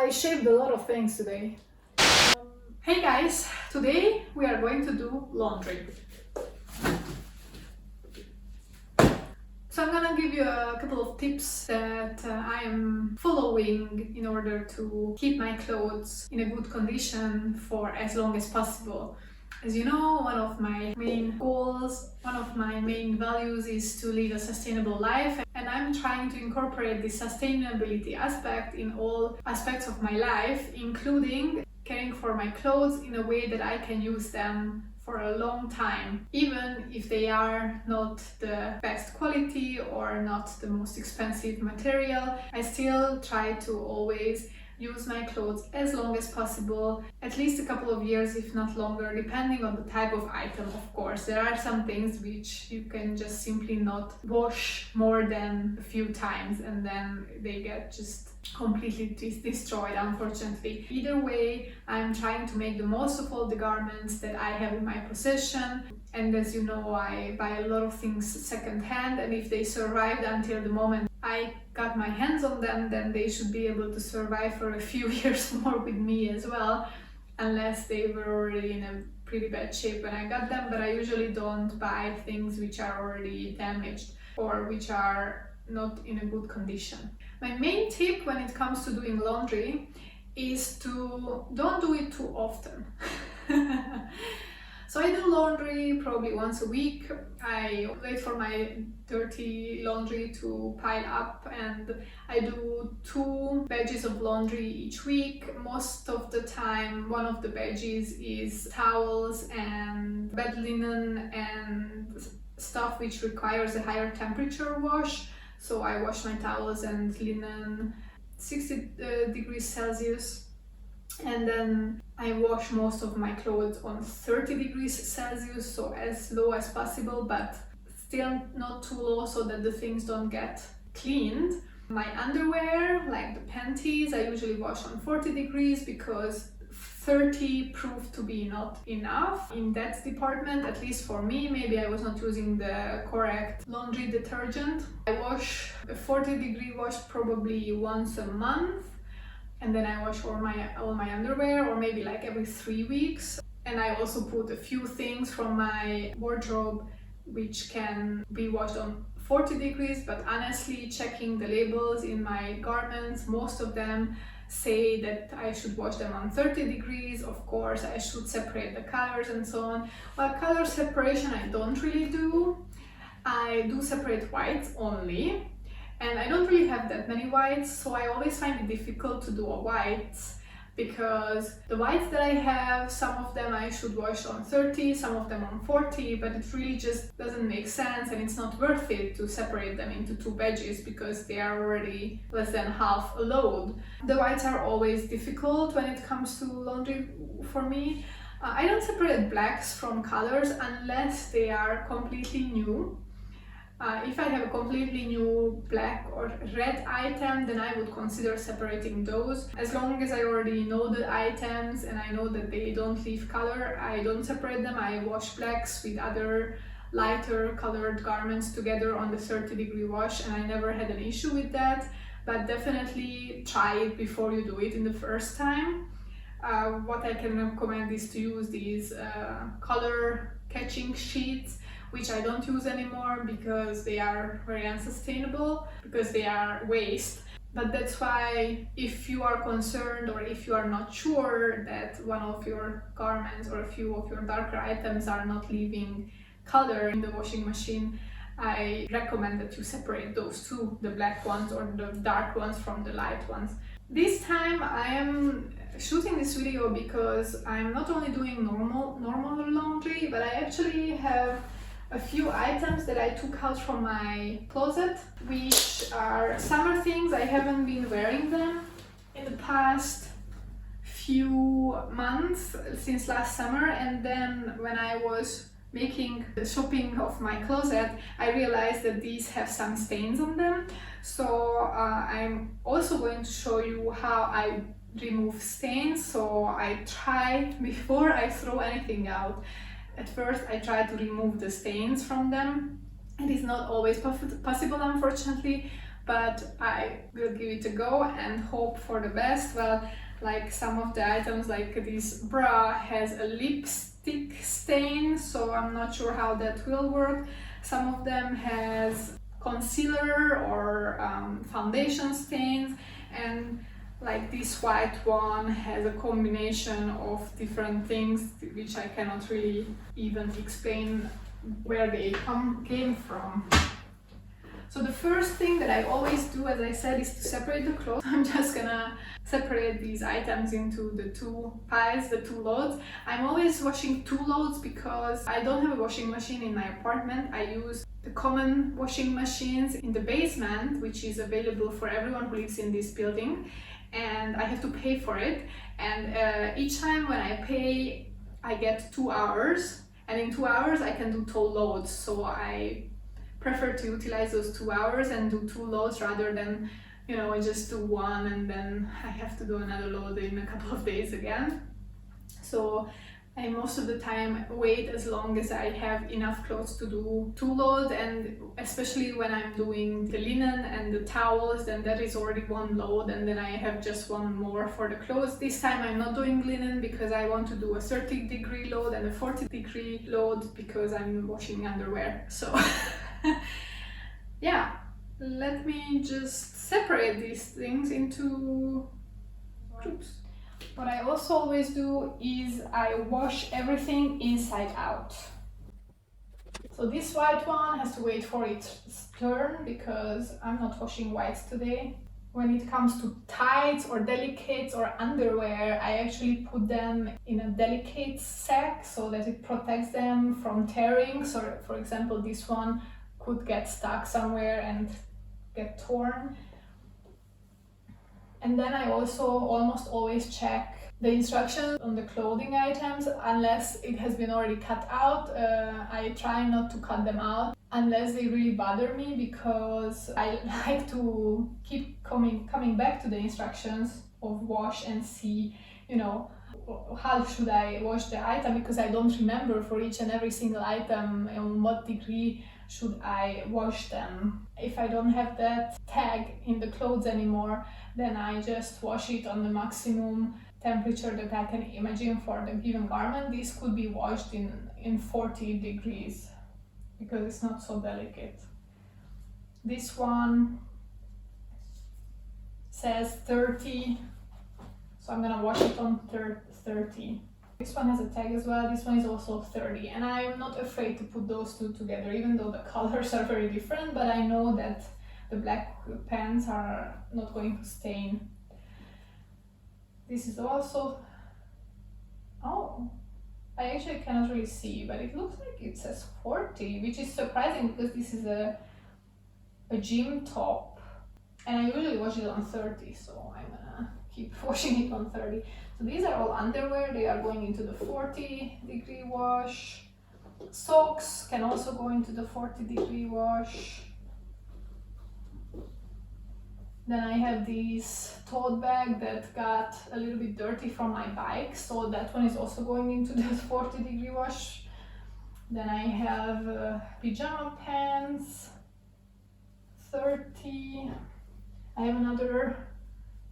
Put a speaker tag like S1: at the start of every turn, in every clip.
S1: I shaved a lot of things today. Hey guys, today we are going to do laundry. So I'm gonna give you a couple of tips that I am following in order to keep my clothes in a good condition for as long as possible. As you know, one of my main goals, one of my main values is to live a sustainable life, and I'm trying to incorporate the sustainability aspect in all aspects of my life, including caring for my clothes in a way that I can use them for a long time, even if they are not the best quality or not the most expensive material. I still try to always use my clothes as long as possible, at least a couple of years, if not longer, depending on the type of item, of course. There are some things which you can just simply not wash more than a few times and then they get just completely destroyed, unfortunately. Either way, I'm trying to make the most of all the garments that I have in my possession. And as you know, I buy a lot of things secondhand, and if they survived until the moment I got my hands on them, then they should be able to survive for a few years more with me as well, unless they were already in a pretty bad shape when I got them. But I usually don't buy things which are already damaged or which are not in a good condition. My main tip when it comes to doing laundry is to don't do it too often. So I do laundry probably once a week. I wait for my dirty laundry to pile up, and I do 2 batches of laundry each week. Most of the time, one of the batches is towels and bed linen and stuff which requires a higher temperature wash. So I wash my towels and linen 60 degrees Celsius. And then I wash most of my clothes on 30 degrees Celsius, so as low as possible, but still not too low so that the things don't get cleaned. My underwear, like the panties, I usually wash on 40 degrees because 30 proved to be not enough in that department, at least for me. Maybe I was not using the correct laundry detergent. I wash a 40-degree wash probably once a month. And then I wash all my underwear, or maybe like every 3 weeks. And I also put a few things from my wardrobe which can be washed on 40 degrees, but honestly, checking the labels in my garments, most of them say that I should wash them on 30 degrees. Of course, I should separate the colors and so on. Well, color separation I don't really do. I do separate whites only. And I don't really have that many whites, so I always find it difficult to do a whites, because the whites that I have, some of them I should wash on 30, some of them on 40, but it really just doesn't make sense, and it's not worth it to separate them into 2 batches because they are already less than half a load. The whites are always difficult when it comes to laundry for me. I don't separate blacks from colors unless they are completely new. If I have a completely new black or red item, then I would consider separating those. As long as I already know the items and I know that they don't leave color, I don't separate them. I wash blacks with other lighter colored garments together on the 30-degree wash, and I never had an issue with that. But definitely try it before you do it in the first time. What I can recommend is to use these color catching sheets, which I don't use anymore because they are very unsustainable, because they are waste. But that's why, if you are concerned or if you are not sure that one of your garments or a few of your darker items are not leaving color in the washing machine, I recommend that you separate those 2, the black ones or the dark ones from the light ones. This time I am shooting this video because I'm not only doing normal laundry, but I actually have a few items that I took out from my closet, which are summer things. I haven't been wearing them in the past few months, since last summer, and then when I was making the shopping of my closet, I realized that these have some stains on them. So I'm also going to show you how I remove stains. So I try, before I throw anything out, at first I try to remove the stains from them. It is not always possible, unfortunately, but I will give it a go and hope for the best. Well, like some of the items, like this bra has a lipstick stain, so I'm not sure how that will work. Some of them has concealer or foundation stains, and like this white one has a combination of different things which I cannot really even explain where they came from. So the first thing that I always do, as I said, is to separate the clothes. I'm just gonna separate these items into the two piles, the two loads. I'm always washing two loads because I don't have a washing machine in my apartment. I use the common washing machines in the basement, which is available for everyone who lives in this building, and I have to pay for it. And each time when I pay, I get 2 hours, and in 2 hours I can do 2 loads. So I prefer to utilize those 2 hours and do 2 loads rather than, you know, just do one and then I have to do another load in a couple of days again. So I most of the time wait as long as I have enough clothes to do 2 loads, and especially when I'm doing the linen and the towels, then that is already 1 load, and then I have just 1 more for the clothes. This time I'm not doing linen because I want to do a 30-degree load and a 40-degree load because I'm washing underwear. So yeah, let me just separate these things into groups. What I also always do is I wash everything inside out. So this white one has to wait for its turn because I'm not washing whites today. When it comes to tights or delicates or underwear, I actually put them in a delicate sack so that it protects them from tearing. So for example, this one could get stuck somewhere and get torn. And then I also almost always check the instructions on the clothing items. Unless it has been already cut out, I try not to cut them out unless they really bother me, because I like to keep coming back to the instructions of wash and see, you know, how should I wash the item, because I don't remember for each and every single item on what degree should I wash them. If I don't have that tag in the clothes anymore, then I just wash it on the maximum temperature that I can imagine for the given garment. This could be washed in 40 degrees because it's not so delicate. This one says 30, so I'm gonna wash it on 30. This one has a tag as well. This one is also 30, and I'm not afraid to put those two together, even though the colors are very different, but I know that the black pants are not going to stain. This is also, oh, I actually cannot really see, but it looks like it says 40, which is surprising because this is a gym top, and I usually wash it on 30, so I'm gonna keep washing it on 30. So these are all underwear. They are going into the 40-degree wash. Socks can also go into the 40-degree wash. Then I have this tote bag that got a little bit dirty from my bike, so that one is also going into the 40-degree wash. Then I have pajama pants, 30. I have another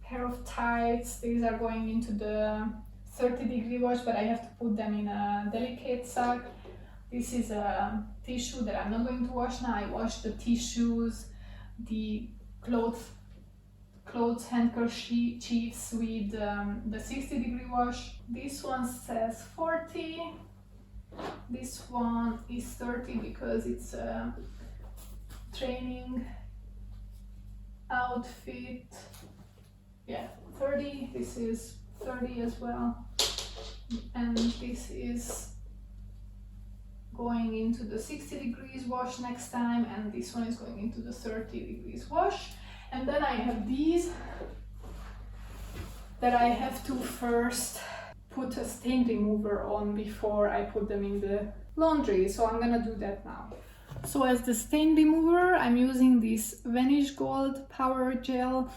S1: pair of tights. These are going into the 30-degree wash, but I have to put them in a delicate sack. This is a tissue that I'm not going to wash now. I wash the tissues, the clothes handkerchiefs with the 60-degree wash. This one says 40. This one is 30 because it's a training outfit. Yeah, 30. This is 30 as well. And this is going into the 60 degrees wash next time, and this one is going into the 30 degrees wash. And then I have these that I have to first put a stain remover on before I put them in the laundry. So I'm gonna do that now. So as the stain remover, I'm using this Vanish Gold Power Gel.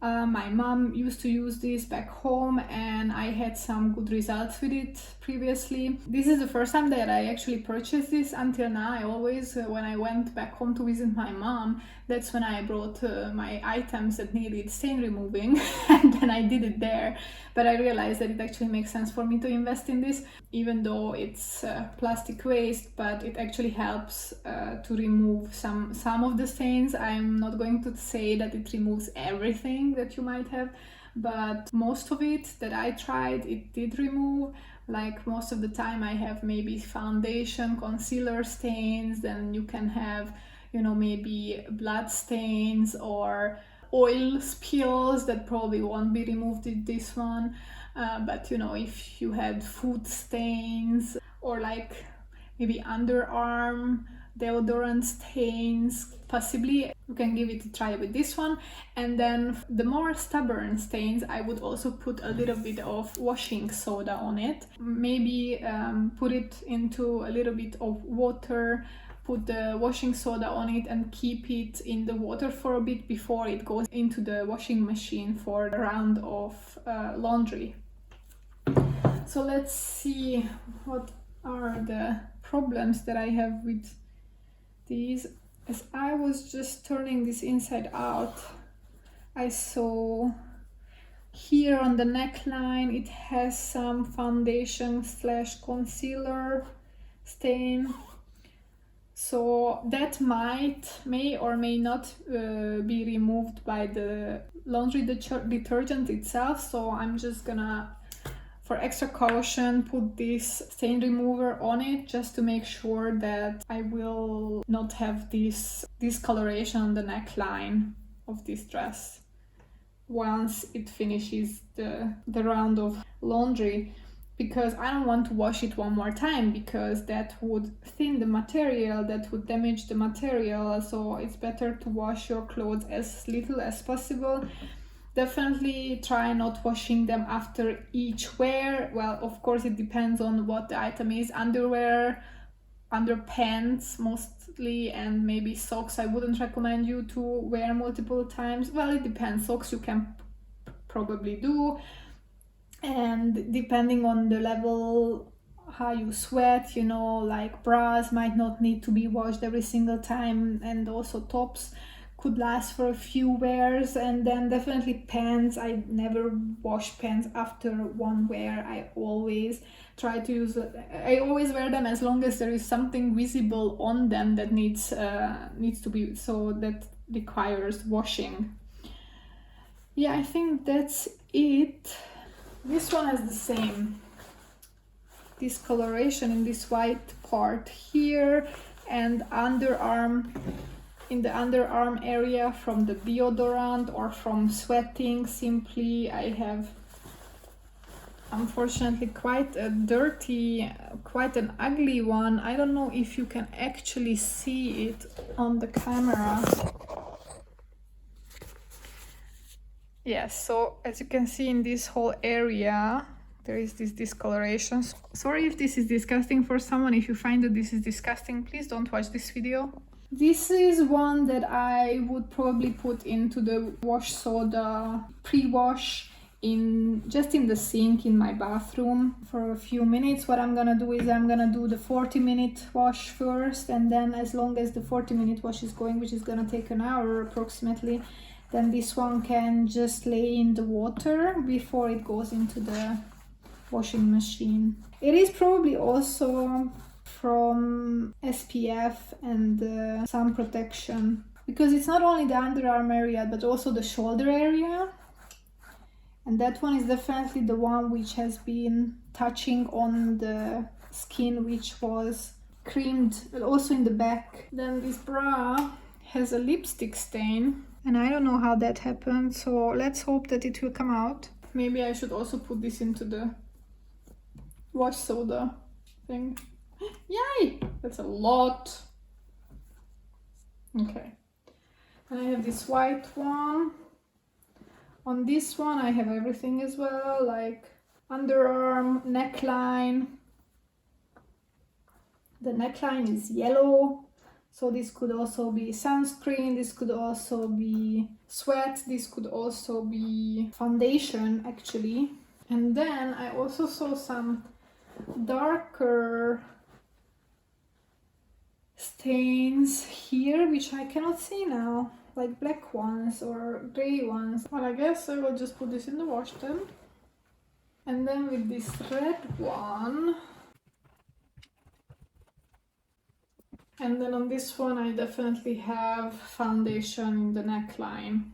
S1: My mom used to use this back home and I had some good results with it previously. This is the first time that I actually purchased this. Until now, I always, when I went back home to visit my mom, that's when I brought my items that needed stain removing and then I did it there. But I realized that it actually makes sense for me to invest in this, even though it's plastic waste, but it actually helps to remove some of the stains. I'm not going to say that it removes everything that you might have, but most of it that I tried, it did remove. Like most of the time I have maybe foundation, concealer stains, then you can have, you know, maybe blood stains or oil spills that probably won't be removed with this one. But you know, if you had food stains or like maybe underarm deodorant stains, possibly you can give it a try with this one. And then the more stubborn stains, I would also put a little bit of washing soda on it. Maybe put it into a little bit of water, put the washing soda on it and keep it in the water for a bit before it goes into the washing machine for a round of laundry. So let's see what are the problems that I have with these. As I was just turning this inside out, I saw here on the neckline it has some foundation / concealer stain. So that may or may not be removed by the laundry detergent itself. So I'm just gonna, for extra caution, put this stain remover on it just to make sure that I will not have this discoloration on the neckline of this dress once it finishes the round of laundry, because I don't want to wash it one more time, because that would thin the material, that would damage the material. So it's better to wash your clothes as little as possible. Definitely try not washing them after each wear. Well, of course it depends on what the item is. Underwear, underpants mostly, and maybe socks I wouldn't recommend you to wear multiple times. Well, it depends. Socks you can probably do, and depending on the level how you sweat, you know, like bras might not need to be washed every single time, and also tops could last for a few wears. And then definitely pants, I never wash pants after one wear. I always try to use, I always wear them as long as there is something visible on them that needs to be, so that requires washing. Yeah, I think that's it. This one has the same discoloration in this white part here, and in the underarm area from the deodorant or from sweating simply. I have unfortunately quite a dirty, quite an ugly one. I don't know if you can actually see it on the camera. Yes, so as you can see in this whole area, there is this discoloration. Sorry if this is disgusting for someone. If you find that this is disgusting, please don't watch this video. This is one that I would probably put into the wash soda pre-wash just in the sink in my bathroom for a few minutes. What I'm gonna do is I'm gonna do the 40-minute wash first, and then as long as the 40-minute wash is going, which is gonna take an hour approximately, then this one can just lay in the water before it goes into the washing machine. It is probably also from SPF and sun protection, because it's not only the underarm area but also the shoulder area, and that one is definitely the one which has been touching on the skin, which was creamed, also in the back. Then this bra has a lipstick stain, and I don't know how that happened, so let's hope that it will come out. Maybe I should also put this into the wash soda thing. Yay! That's a lot. Okay. And I have this white one. On this one I have everything as well, like underarm, neckline. The neckline is yellow, So this could also be sunscreen, this could also be sweat, this could also be foundation actually. And then I also saw some darker stains here, which I cannot see now, like black ones or gray ones. Well, I guess I will just put this in the wash then. And then with this red one, and then on this one I definitely have foundation in the neckline.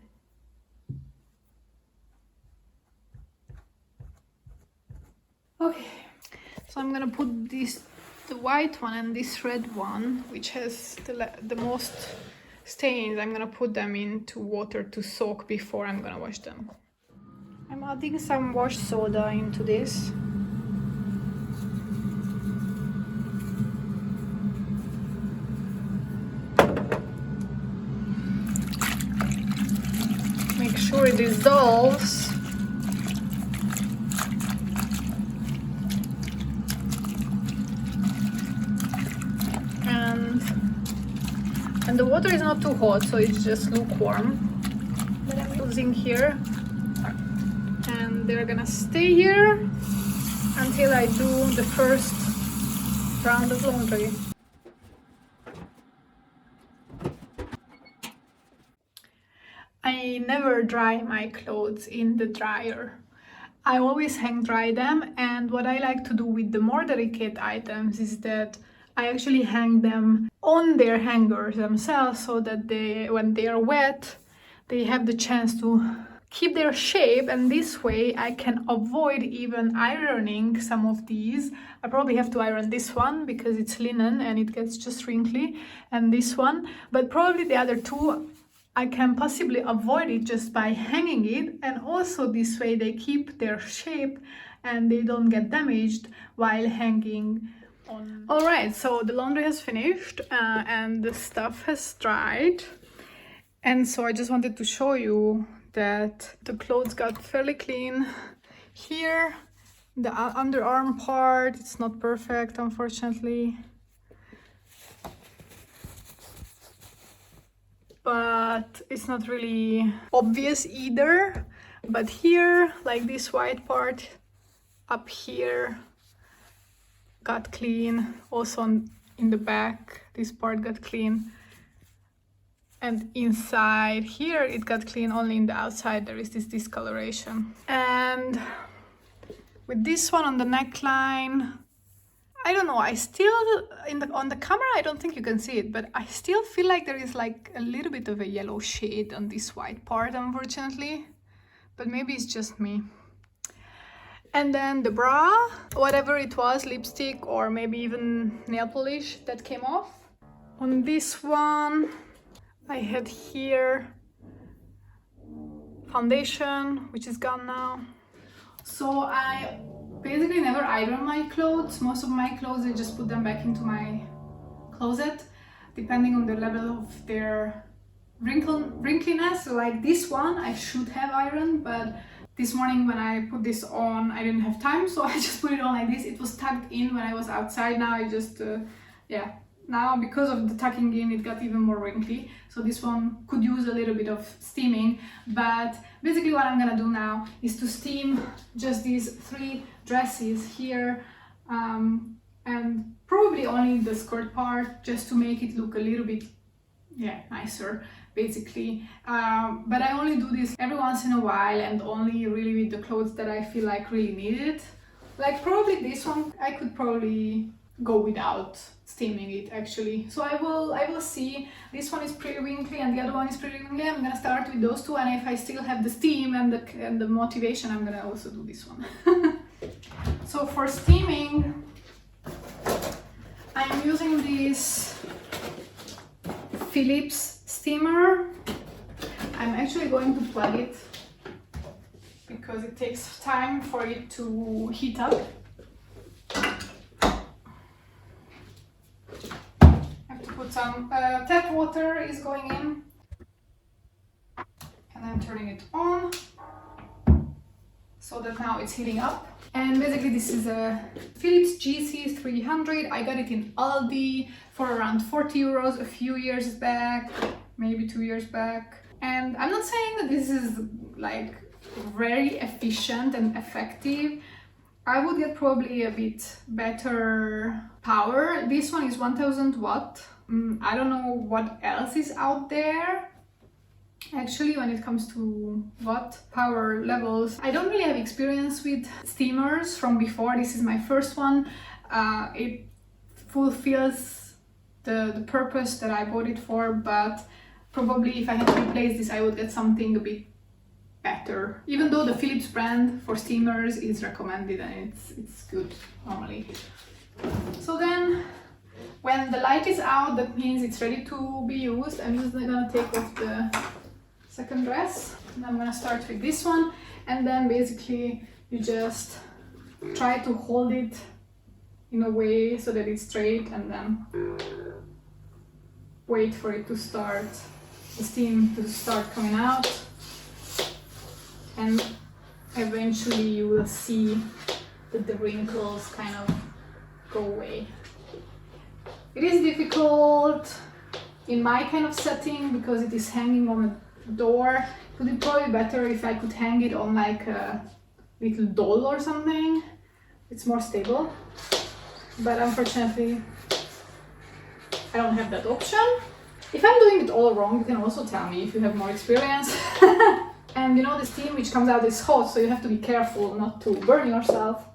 S1: Okay, so I'm gonna put this, the white one and this red one, which has the most stains. I'm gonna put them into water to soak before I'm gonna wash them. I'm adding some wash soda into this. Make sure it dissolves. And the water is not too hot, so it's just lukewarm that I'm using here. And they're gonna stay here until I do the first round of laundry. I never dry my clothes in the dryer. I always hang dry them, and what I like to do with the more delicate items is that I actually hang them on their hangers themselves, so that when they are wet, they have the chance to keep their shape, and this way I can avoid even ironing some of these. I probably have to iron this one because it's linen and it gets just wrinkly, and this one, but probably the other two I can possibly avoid it just by hanging it, and also this way they keep their shape and they don't get damaged while hanging on. Alright, so the laundry has finished and the stuff has dried, and so I just wanted to show you that the clothes got fairly clean. Here, the underarm part, it's not perfect unfortunately, but it's not really obvious either. But here, like this white part up here got clean, also in the back this part got clean, and inside here it got clean. Only in the outside there is this discoloration. And with this one on the neckline, I don't know, I still, on the camera I don't think you can see it, but I still feel like there is like a little bit of a yellow shade on this white part unfortunately, but maybe it's just me. And then the bra, whatever it was, lipstick or maybe even nail polish that came off. On this one, I had here foundation, which is gone now. So I basically never iron my clothes. Most of my clothes, I just put them back into my closet, depending on the level of their wrinkliness. So like this one, I should have ironed, but this morning when I put this on, I didn't have time, so I just put it on like this. It was tucked in when I was outside. Now I just, now because of the tucking in, it got even more wrinkly. So this one could use a little bit of steaming. But basically what I'm gonna do now is to steam just these 3 dresses here, and probably only the skirt part, just to make it look a little bit nicer basically. But I only do this every once in a while, and only really with the clothes that I feel like really need it. Like probably this one I could probably go without steaming it actually. So I will see. This one is pretty wrinkly and the other one is pretty wrinkly. I'm gonna start with those two, and if I still have the steam and the motivation, I'm gonna also do this one. So for steaming, I'm using this Philips steamer. I'm actually going to plug it because it takes time for it to heat up. I have to put some tap water is going in, and I'm turning it on. so that now it's heating up. And basically this is a Philips GC300. I got it in Aldi for around 40 euros a few years back, maybe 2 years back. And I'm not saying that this is like very efficient and effective. I would get probably a bit better power. This one is 1000 watt. I don't know what else is out there. Actually, when it comes to watt power levels, I don't really have experience with steamers from before. This is my first one. It fulfills the purpose that I bought it for, but probably if I had to replace this, I would get something a bit better. Even though the Philips brand for steamers is recommended and it's good normally. So then, when the light is out, that means it's ready to be used. I'm just gonna take off the second dress, and I'm gonna start with this one, and then basically you just try to hold it in a way so that it's straight, and then wait for it to start, the steam to start coming out, and eventually you will see that the wrinkles kind of go away. It is difficult in my kind of setting because it is hanging on a door. It would be probably better if I could hang it on like a little doll or something. It's more stable, but unfortunately I don't have that option. If I'm doing it all wrong, you can also tell me if you have more experience. And you know, the steam which comes out is hot, so you have to be careful not to burn yourself.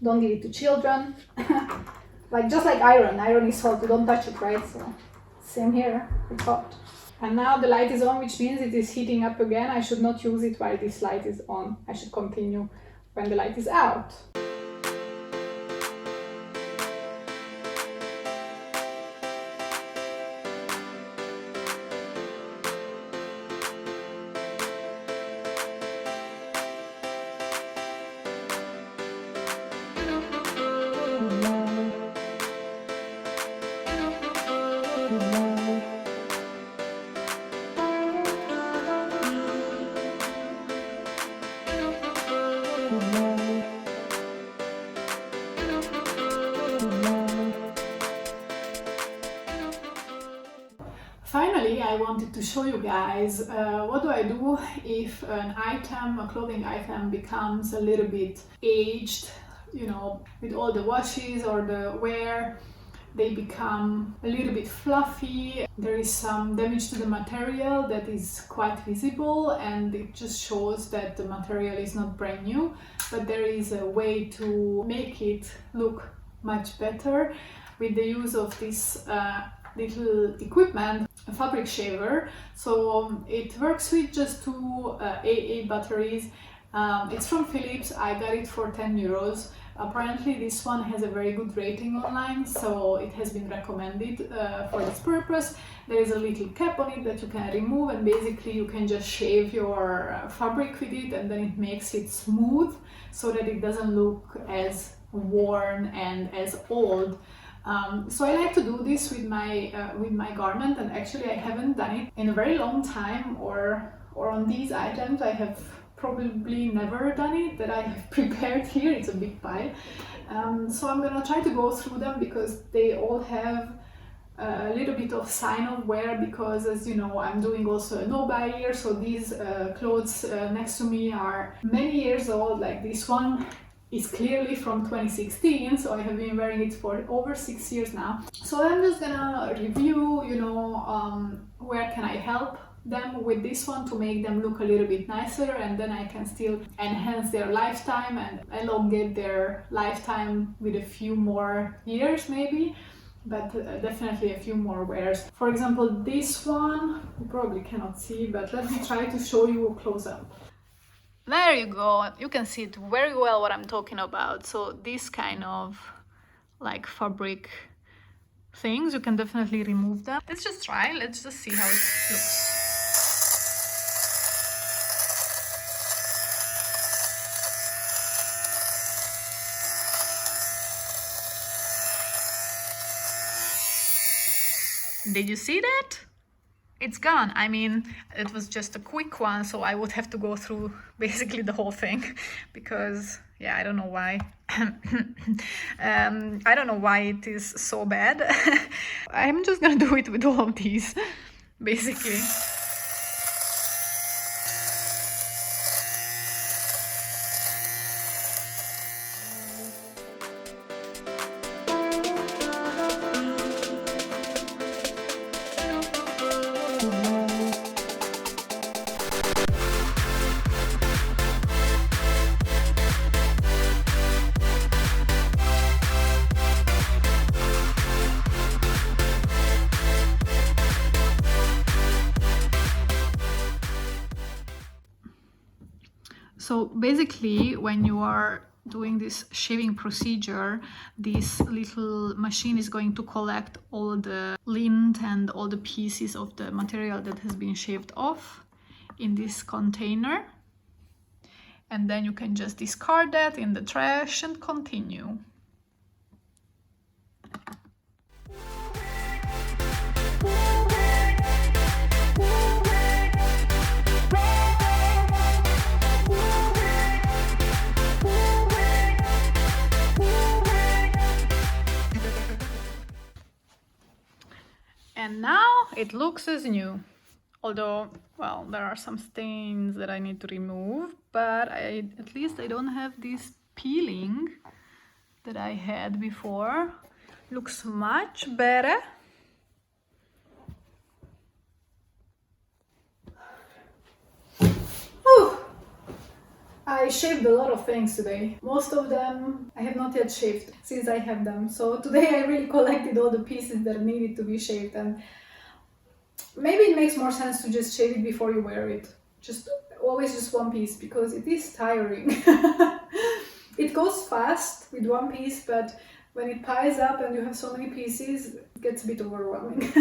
S1: Don't give it to children. Like just like iron is hot, you don't touch it, right? So same here, it's hot. And now the light is on, which means it is heating up again. I should not use it while this light is on. I should continue when the light is out. Finally, I wanted to show you guys what do I do if an item, a clothing item, becomes a little bit aged, you know, with all the washes or the wear, they become a little bit fluffy. There is some damage to the material that is quite visible, and it just shows that the material is not brand new, but there is a way to make it look much better with the use of this little equipment, a fabric shaver. So it works with just two AA batteries. It's from Philips. I got it for 10 euros. Apparently this one has a very good rating online, so it has been recommended for this purpose. There is a little cap on it that you can remove, and basically you can just shave your fabric with it, and then it makes it smooth so that it doesn't look as worn and as old. So I like to do this with my garment, and actually I haven't done it in a very long time, or on these items I have probably never done it that I have prepared here. It's a big pile. So I'm gonna try to go through them because they all have a little bit of sign of wear, because as you know, I'm doing also a no-buy year, so these clothes next to me are many years old. Like this one is clearly from 2016, so I have been wearing it for over 6 years now. So I'm just gonna review, you know, where can I help them with this one to make them look a little bit nicer, and then I can still enhance their lifetime and elongate their lifetime with a few more years maybe, but definitely a few more wears. For example, this one, you probably cannot see, but let me try to show you close up. There you go, you can see it very well what I'm talking about. So this kind of like fabric things, you can definitely remove them. Let's just try, let's just see how it looks. Did you see that? it's gone. I mean, it was just a quick one, so I would have to go through basically the whole thing because, yeah, I don't know why. I don't know why it is so bad. I'm just gonna do it with all of these, basically. So basically, when you are doing this shaving procedure, this little machine is going to collect all the lint and all the pieces of the material that has been shaved off in this container. And then you can just discard that in the trash and continue. And now it looks as new. Although, well, there are some stains that I need to remove, but at least I don't have this peeling that I had before. Looks much better. Whew. I shaved a lot of things today. Most of them I have not yet shaved since I have them. So today I really collected all the pieces that needed to be shaved, and maybe it makes more sense to just shave it before you wear it. Always just one piece, because it is tiring. It goes fast with one piece, but when it piles up and you have so many pieces, it gets a bit overwhelming.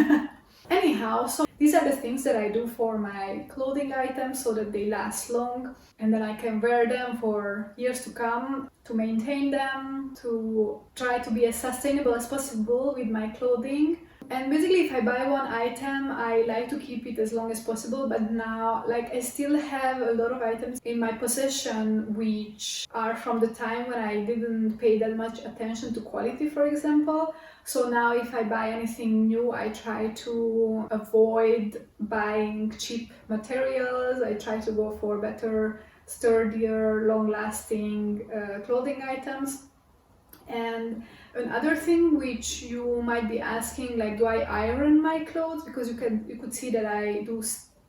S1: Anyhow, so these are the things that I do for my clothing items so that they last long and then I can wear them for years to come, to maintain them, to try to be as sustainable as possible with my clothing. And basically, if I buy one item, I like to keep it as long as possible, but now, like, I still have a lot of items in my possession which are from the time when I didn't pay that much attention to quality, for example. So now if I buy anything new, I try to avoid buying cheap materials. I try to go for better, sturdier, long-lasting clothing items. And another thing which you might be asking, like, do I iron my clothes? Because you could see that I do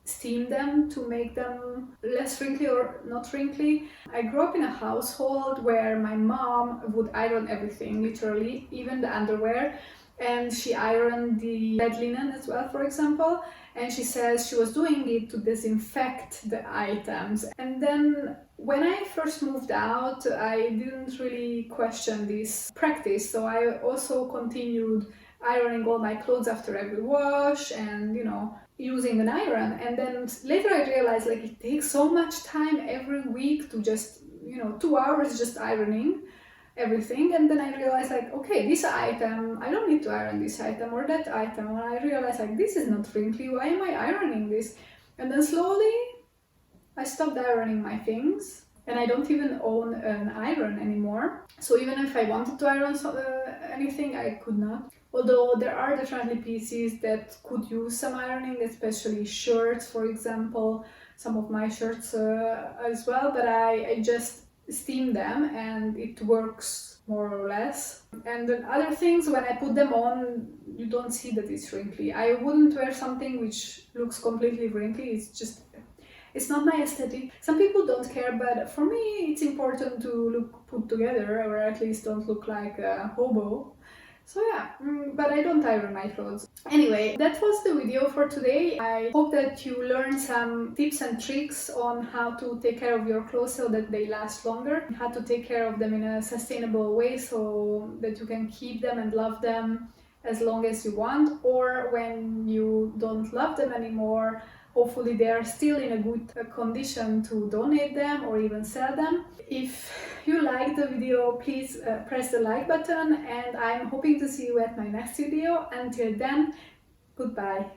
S1: steam them to make them less wrinkly or not wrinkly. I grew up in a household where my mom would iron everything, literally, even the underwear. And she ironed the bed linen as well, for example. And she says she was doing it to disinfect the items. And then when I first moved out, I didn't really question this practice. So I also continued ironing all my clothes after every wash and, using an iron. And then later I realized, like, it takes so much time every week to just, 2 hours just ironing everything. And then I realized, like, okay, this item, I don't need to iron this item or that item. And I realized, like, this is not wrinkly, why am I ironing this? And then slowly I stopped ironing my things, and I don't even own an iron anymore. So even if I wanted to iron anything, I could not. Although there are definitely pieces that could use some ironing, especially shirts, for example, some of my shirts as well, but I just steam them and it works more or less. And then other things, when I put them on, you don't see that it's wrinkly. I wouldn't wear something which looks completely wrinkly. It's not my aesthetic. Some people don't care, but for me it's important to look put together, or at least don't look like a hobo. So yeah, but I don't iron my clothes. Anyway, that was the video for today. I hope that you learned some tips and tricks on how to take care of your clothes so that they last longer, how to take care of them in a sustainable way so that you can keep them and love them as long as you want, or when you don't love them anymore, hopefully they are still in a good condition to donate them or even sell them. If you liked the video, please press the like button, and I'm hoping to see you at my next video. Until then, goodbye.